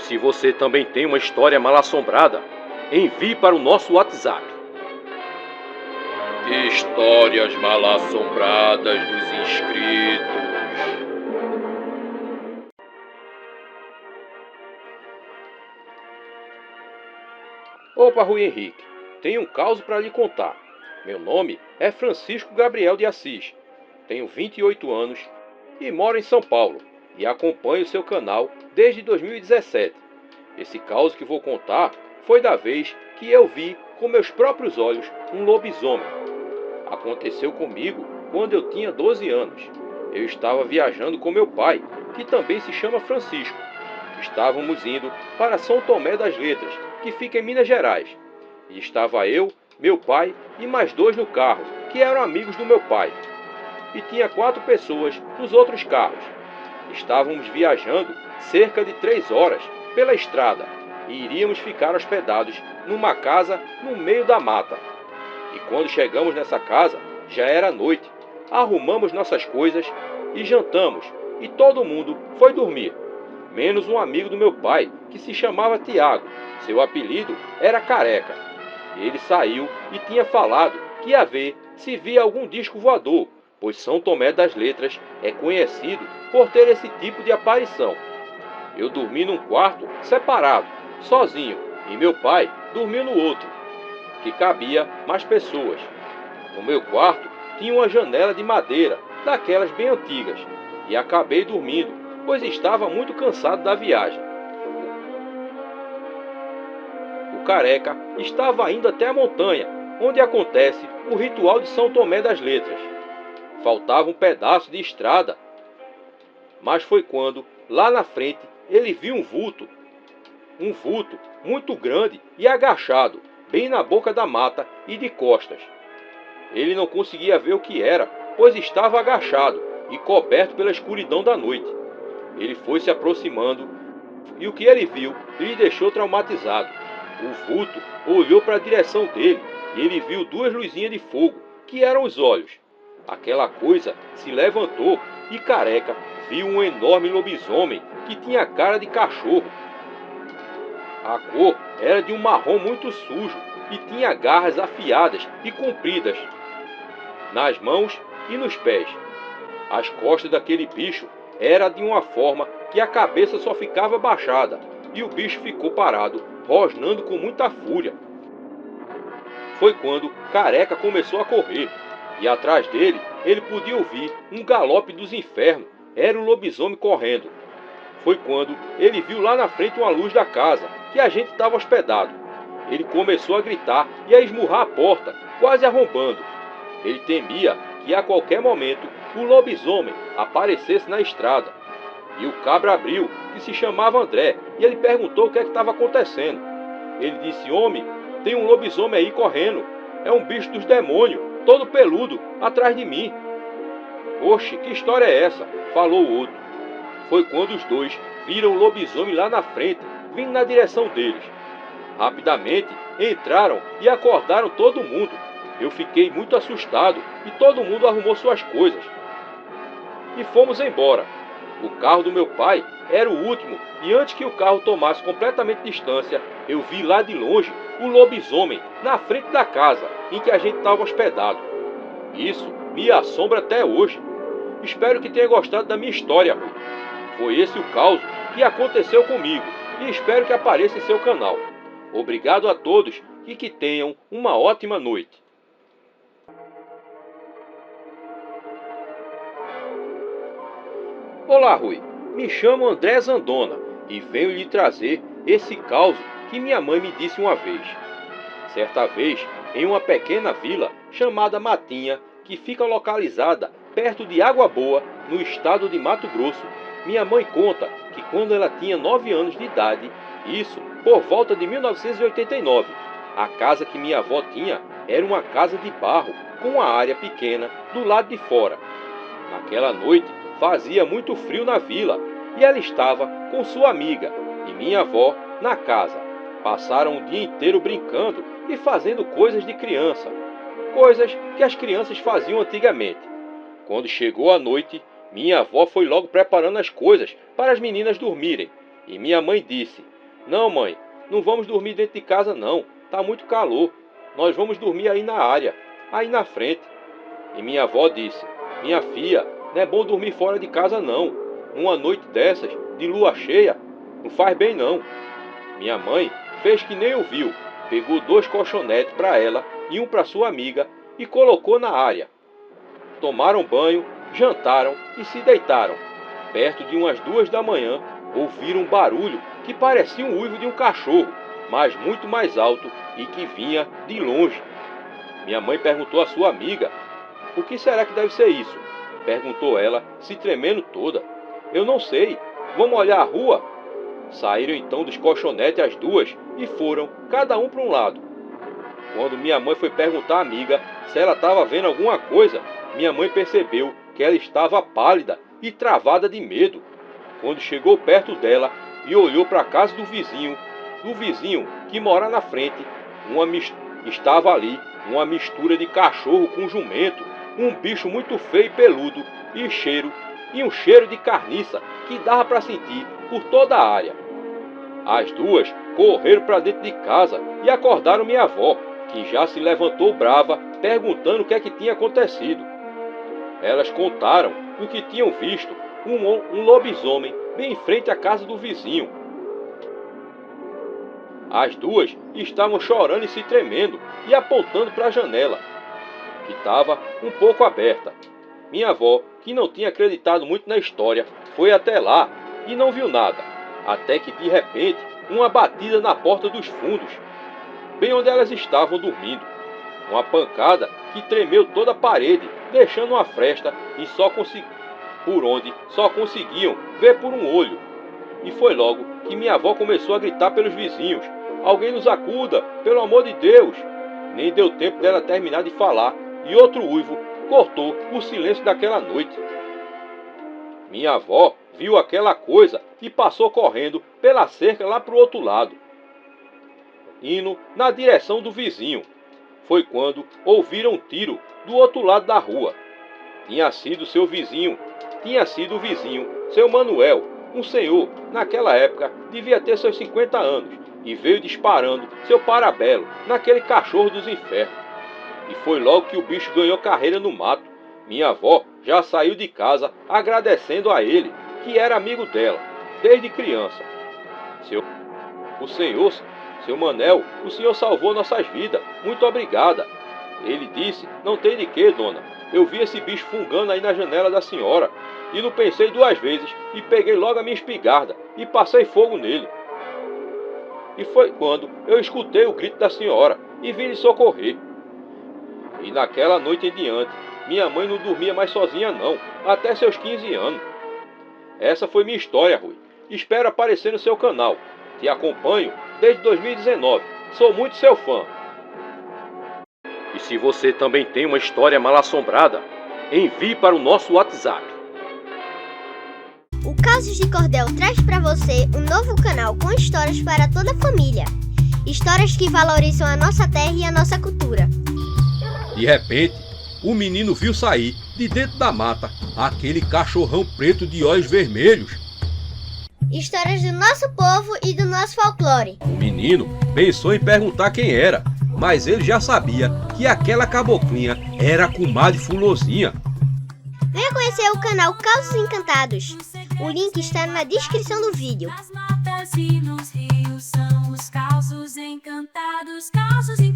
se você também tem uma história mal-assombrada, envie para o nosso WhatsApp. Histórias mal-assombradas dos inscritos. Opa, Rui Henrique, tenho um caso para lhe contar. Meu nome é Francisco Gabriel de Assis, tenho 28 anos e moro em São Paulo e acompanho seu canal desde 2017. Esse caso que vou contar foi da vez que eu vi com meus próprios olhos um lobisomem. Aconteceu comigo quando eu tinha 12 anos. Eu estava viajando com meu pai, que também se chama Francisco. Estávamos indo para São Tomé das Letras, que fica em Minas Gerais. E estava eu, meu pai e mais 2 no carro, que eram amigos do meu pai. E tinha 4 pessoas nos outros carros. Estávamos viajando cerca de 3 horas pela estrada e iríamos ficar hospedados numa casa no meio da mata. E quando chegamos nessa casa, já era noite. Arrumamos nossas coisas e jantamos, e todo mundo foi dormir, menos um amigo do meu pai, que se chamava Tiago. Seu apelido era Careca. Ele saiu e tinha falado que ia ver se via algum disco voador, pois São Tomé das Letras é conhecido por ter esse tipo de aparição. Eu dormi num quarto separado, sozinho, e meu pai dormiu no outro, que cabia mais pessoas. No meu quarto tinha uma janela de madeira, daquelas bem antigas, e acabei dormindo, pois estava muito cansado da viagem. O Careca estava indo até a montanha, onde acontece o ritual de São Tomé das Letras. Faltava um pedaço de estrada, mas foi quando, lá na frente, ele viu um vulto muito grande e agachado, bem na boca da mata e de costas. Ele não conseguia ver o que era, pois estava agachado e coberto pela escuridão da noite. Ele foi se aproximando e o que ele viu lhe deixou traumatizado. O vulto olhou para a direção dele e ele viu 2 luzinhas de fogo, que eram os olhos. Aquela coisa se levantou e Careca viu um enorme lobisomem que tinha cara de cachorro. A cor era de um marrom muito sujo e tinha garras afiadas e compridas nas mãos e nos pés. As costas daquele bicho era de uma forma que a cabeça só ficava baixada e o bicho ficou parado, rosnando com muita fúria. Foi quando Careca começou a correr e atrás dele ele podia ouvir um galope dos infernos. Era o lobisomem correndo. Foi quando ele viu lá na frente uma luz da casa que a gente estava hospedado. Ele começou a gritar e a esmurrar a porta, quase arrombando. Ele temia que a qualquer momento o lobisomem aparecesse na estrada. E o cabra abriu, que se chamava André, e ele perguntou o que estava acontecendo. Ele disse: homem, tem um lobisomem aí correndo. É um bicho dos demônios, todo peludo, atrás de mim. Oxe, que história é essa? Falou o outro. Foi quando os 2 viram o lobisomem lá na frente, vindo na direção deles. Rapidamente entraram e acordaram todo mundo. Eu fiquei muito assustado e todo mundo arrumou suas coisas. E fomos embora. O carro do meu pai era o último e antes que o carro tomasse completamente distância, eu vi lá de longe o lobisomem na frente da casa em que a gente estava hospedado. Isso me assombra até hoje. Espero que tenha gostado da minha história. Foi esse o caos que aconteceu comigo e espero que apareça em seu canal. Obrigado a todos e que tenham uma ótima noite. Olá, Rui. Me chamo André Zandona e venho lhe trazer esse caos que minha mãe me disse uma vez. Certa vez, em uma pequena vila chamada Matinha, que fica localizada perto de Água Boa, no estado de Mato Grosso, minha mãe conta que quando ela tinha 9 anos de idade, isso por volta de 1989, a casa que minha avó tinha era uma casa de barro com uma área pequena do lado de fora. Naquela noite fazia muito frio na vila e ela estava com sua amiga e minha avó na casa. Passaram o dia inteiro brincando e fazendo coisas de criança, coisas que as crianças faziam antigamente. Quando chegou a noite, minha avó foi logo preparando as coisas para as meninas dormirem. E minha mãe disse Não, mãe, não vamos dormir dentro de casa não, tá muito calor. Nós vamos dormir aí na área, aí na frente. E minha avó disse: minha filha, não é bom dormir fora de casa não. Numa noite dessas, de lua cheia, não faz bem não. Minha mãe fez que nem ouviu, pegou 2 colchonetes para ela e um para sua amiga e colocou na área. Tomaram banho, jantaram e se deitaram. Perto de umas 2 da manhã, ouviram um barulho que parecia um uivo de um cachorro, mas muito mais alto e que vinha de longe. Minha mãe perguntou à sua amiga: o que será que deve ser isso? Perguntou ela, se tremendo toda. Eu não sei, vamos olhar a rua? Saíram então dos colchonetes as 2 e foram, cada um para um lado. Quando minha mãe foi perguntar à amiga se ela estava vendo alguma coisa, minha mãe percebeu que ela estava pálida e travada de medo. Quando chegou perto dela e olhou para a casa do vizinho que mora na frente, estava ali uma mistura de cachorro com jumento, um bicho muito feio e peludo e um cheiro de carniça que dava para sentir por toda a área. As 2 correram para dentro de casa e acordaram minha avó, que já se levantou brava, perguntando o que é que tinha acontecido. Elas contaram o que tinham visto, um lobisomem bem em frente à casa do vizinho. As 2 estavam chorando e se tremendo e apontando para a janela, que estava um pouco aberta. Minha avó, que não tinha acreditado muito na história, foi até lá e não viu nada, até que de repente uma batida na porta dos fundos, bem onde elas estavam dormindo. Uma pancada que tremeu toda a parede, deixando uma fresta por onde só conseguiam ver por um olho. E foi logo que minha avó começou a gritar pelos vizinhos: alguém nos acuda, pelo amor de Deus! Nem deu tempo dela terminar de falar e outro uivo cortou o silêncio daquela noite. Minha avó viu aquela coisa e passou correndo pela cerca lá para o outro lado, indo na direção do vizinho. Foi quando ouviram um tiro do outro lado da rua. Tinha sido o vizinho, seu Manuel, um senhor, naquela época devia ter seus 50 anos, e veio disparando seu parabelo naquele cachorro dos infernos. E foi logo que o bicho ganhou carreira no mato. Minha avó já saiu de casa agradecendo a ele, que era amigo dela, desde criança. Seu Manel, o senhor salvou nossas vidas, muito obrigada. Ele disse: não tem de quê, dona. Eu vi esse bicho fungando aí na janela da senhora, e não pensei 2 vezes, e peguei logo a minha espingarda, e passei fogo nele. E foi quando eu escutei o grito da senhora, e vim lhe socorrer. E naquela noite em diante, minha mãe não dormia mais sozinha não, até seus 15 anos. Essa foi minha história, Rui. Espero aparecer no seu canal. Te acompanho desde 2019. Sou muito seu fã. E se você também tem uma história mal-assombrada, envie para o nosso WhatsApp. O Causos de Cordel traz para você um novo canal com histórias para toda a família. Histórias que valorizam a nossa terra e a nossa cultura. De repente, o menino viu sair de dentro da mata aquele cachorrão preto de olhos vermelhos. Histórias do nosso povo e do nosso folclore. O menino pensou em perguntar quem era, mas ele já sabia que aquela caboclinha era a comadre Fulozinha. Venha conhecer o canal Causos Encantados. O link está na descrição do vídeo. Nas matas e nos rios são os causos encantados, causos encantados.